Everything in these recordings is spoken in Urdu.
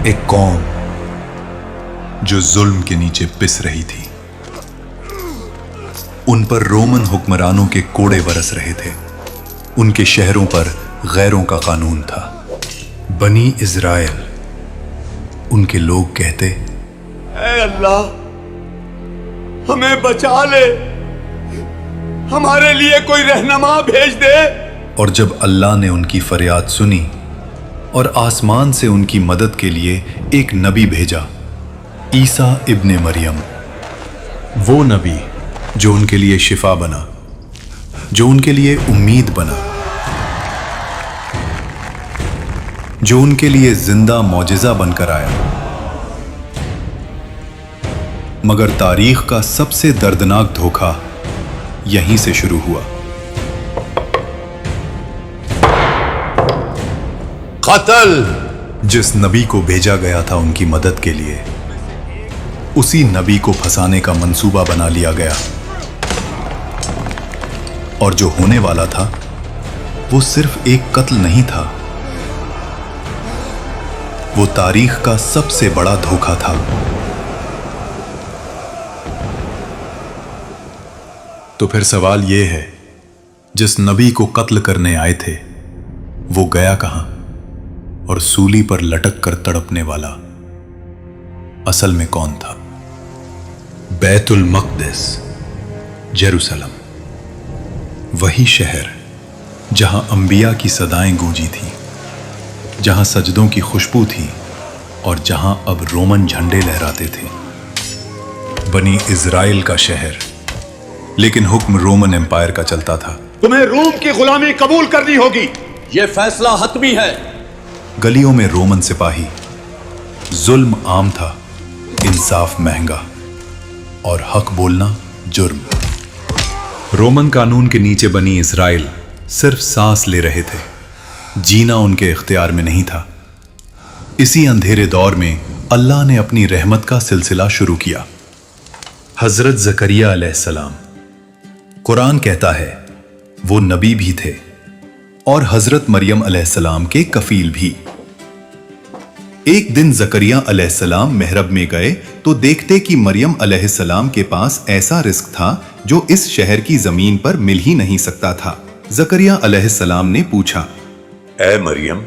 ایک قوم جو ظلم کے نیچے پس رہی تھی، ان پر رومن حکمرانوں کے کوڑے برس رہے تھے، ان کے شہروں پر غیروں کا قانون تھا۔ بنی اسرائیل، ان کے لوگ کہتے، اے اللہ ہمیں بچا لے، ہمارے لیے کوئی رہنما بھیج دے۔ اور جب اللہ نے ان کی فریاد سنی اور آسمان سے ان کی مدد کے لیے ایک نبی بھیجا، عیسیٰ ابن مریم، وہ نبی جو ان کے لیے شفا بنا، جو ان کے لیے امید بنا، جو ان کے لیے زندہ معجزہ بن کر آیا۔ مگر تاریخ کا سب سے دردناک دھوکہ یہیں سے شروع ہوا۔ قتل! جس نبی کو بھیجا گیا تھا ان کی مدد کے لیے، اسی نبی کو پھنسانے کا منصوبہ بنا لیا گیا، اور جو ہونے والا تھا وہ صرف ایک قتل نہیں تھا، وہ تاریخ کا سب سے بڑا دھوکہ تھا۔ تو پھر سوال یہ ہے، جس نبی کو قتل کرنے آئے تھے وہ گیا کہاں؟ اور سولی پر لٹک کر تڑپنے والا اصل میں کون تھا؟ بیت المقدس، یروشلم، وہی شہر جہاں انبیاء کی صدائیں گونجی تھیں، جہاں سجدوں کی خوشبو تھی اور جہاں اب رومن جھنڈے لہراتے تھے۔ بنی اسرائیل کا شہر، لیکن حکم رومن امپائر کا چلتا تھا۔ تمہیں روم کی غلامی قبول کرنی ہوگی، یہ فیصلہ حتمی ہے۔ گلیوں میں رومن سپاہی، ظلم عام تھا، انصاف مہنگا، اور حق بولنا جرم۔ رومن قانون کے نیچے بنی اسرائیل صرف سانس لے رہے تھے، جینا ان کے اختیار میں نہیں تھا۔ اسی اندھیرے دور میں اللہ نے اپنی رحمت کا سلسلہ شروع کیا۔ حضرت زکریا علیہ السلام، قرآن کہتا ہے وہ نبی بھی تھے اور حضرت مریم علیہ السلام کے کفیل بھی۔ ایک دن زکریا علیہ السلام محراب میں گئے تو دیکھتے کہ مریم علیہ السلام کے پاس ایسا رزق تھا جو اس شہر کی زمین پر مل ہی نہیں سکتا تھا۔ زکریا علیہ السلام نے پوچھا، اے مریم،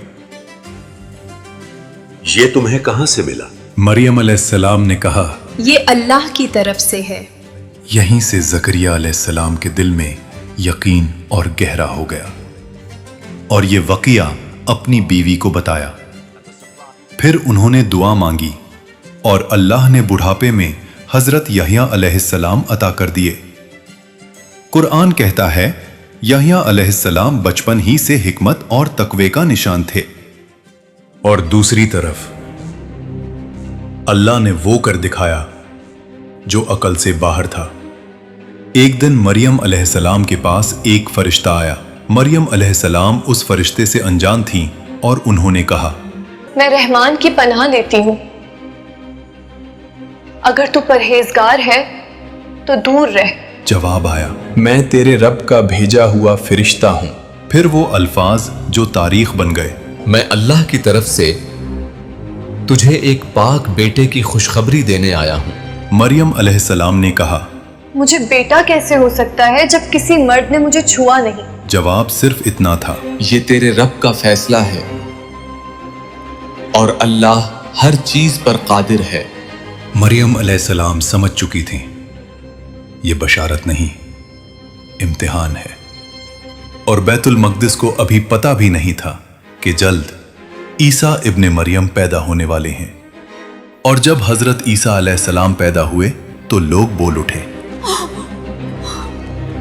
یہ تمہیں کہاں سے ملا؟ مریم علیہ السلام نے کہا، یہ اللہ کی طرف سے ہے۔ یہیں سے زکریا علیہ السلام کے دل میں یقین اور گہرا ہو گیا، اور یہ واقعہ اپنی بیوی کو بتایا۔ پھر انہوں نے دعا مانگی اور اللہ نے بڑھاپے میں حضرت یحییٰ علیہ السلام عطا کر دیے۔ قرآن کہتا ہے یحییٰ علیہ السلام بچپن ہی سے حکمت اور تقوی کا نشان تھے، اور دوسری طرف اللہ نے وہ کر دکھایا جو عقل سے باہر تھا۔ ایک دن مریم علیہ السلام کے پاس ایک فرشتہ آیا۔ مریم علیہ السلام اس فرشتے سے انجان تھیں اور انہوں نے کہا، میں رحمان کی پناہ لیتی ہوں، اگر تو پرہیزگار ہے تو دور رہ۔ جواب آیا، میں تیرے رب کا بھیجا ہوا فرشتہ ہوں۔ پھر وہ الفاظ جو تاریخ بن گئے، میں اللہ کی طرف سے تجھے ایک پاک بیٹے کی خوشخبری دینے آیا ہوں۔ مریم علیہ السلام نے کہا، مجھے بیٹا کیسے ہو سکتا ہے جب کسی مرد نے مجھے چھوا نہیں؟ جواب صرف اتنا تھا، یہ تیرے رب کا فیصلہ ہے، اور اللہ ہر چیز پر قادر ہے۔ مریم علیہ السلام سمجھ چکی تھیں یہ بشارت نہیں، امتحان ہے، اور بیت المقدس کو ابھی پتہ بھی نہیں تھا کہ جلد عیسیٰ ابن مریم پیدا ہونے والے ہیں۔ اور جب حضرت عیسیٰ علیہ السلام پیدا ہوئے تو لوگ بول اٹھے،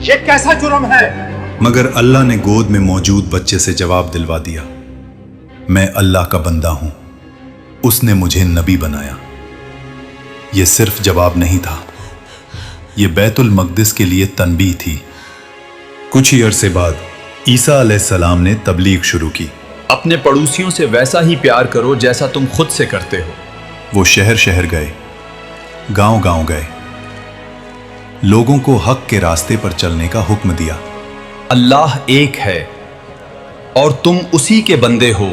یہ کیسا جرم ہے؟ مگر اللہ نے گود میں موجود بچے سے جواب دلوا دیا، میں اللہ کا بندہ ہوں، اس نے مجھے نبی بنایا۔ یہ صرف جواب نہیں تھا، یہ بیت المقدس کے لیے تنبیہ تھی۔ کچھ ہی عرصے بعد عیسیٰ علیہ السلام نے تبلیغ شروع کی۔ اپنے پڑوسیوں سے ویسا ہی پیار کرو جیسا تم خود سے کرتے ہو۔ وہ شہر شہر گئے، گاؤں گاؤں گئے، لوگوں کو حق کے راستے پر چلنے کا حکم دیا۔ اللہ ایک ہے اور تم اسی کے بندے ہو،